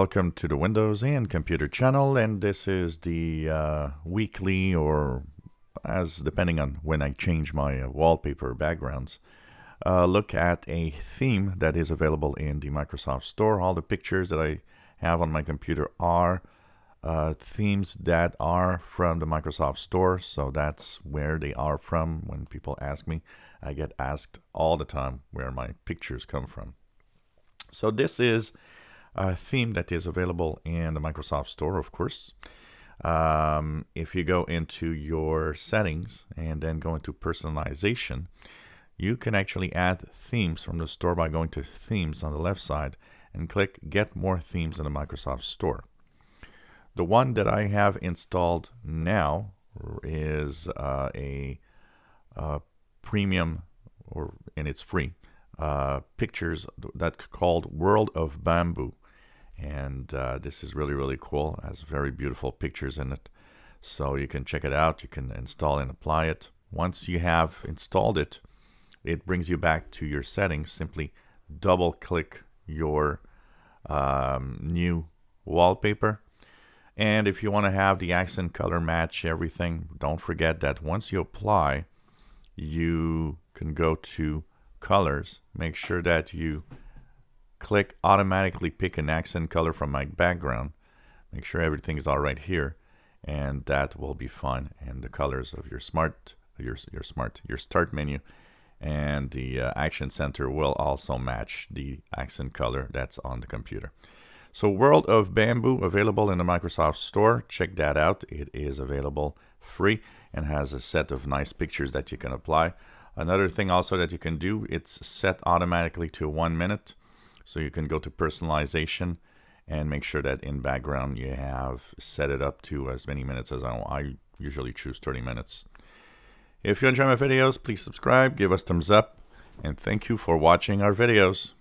Welcome to the Windows and Computer channel, and this is the weekly, or as depending on when I change my wallpaper backgrounds, look at a theme that is available in the Microsoft Store. All the pictures that I have on my computer are themes that are from the Microsoft Store, so that's where they are from. When people ask me, I get asked all the time where my pictures come from. So this is a theme that is available in the Microsoft Store, of course. If you go into your settings and then go into personalization, you can actually add themes from the store by going to themes on the left side and click get more themes in the Microsoft Store. The one that I have installed now is a premium, and it's free, pictures that's called World of Bamboo. And this is really cool. It has very beautiful pictures in it, so you can check it out. You can install and apply it. Once you have installed it, it brings you back to your settings. Simply double click your new wallpaper, and if you want to have the accent color match everything, don't forget that once you apply, you can go to colors. Make sure that you click automatically pick an accent color from my background. Make sure everything is all right here, and that will be fine. And the colors of your your start menu and the action center will also match the accent color that's on the computer. So World of Bamboo, available in the Microsoft Store. Check that out. It is available free and has a set of nice pictures that you can apply. Another thing also that you can do, it's set automatically to 1 minute. So you can go to personalization and make sure that in background you have set it up to as many minutes as I usually choose 30 minutes. If you enjoy my videos, please subscribe, give us thumbs up, and thank you for watching our videos.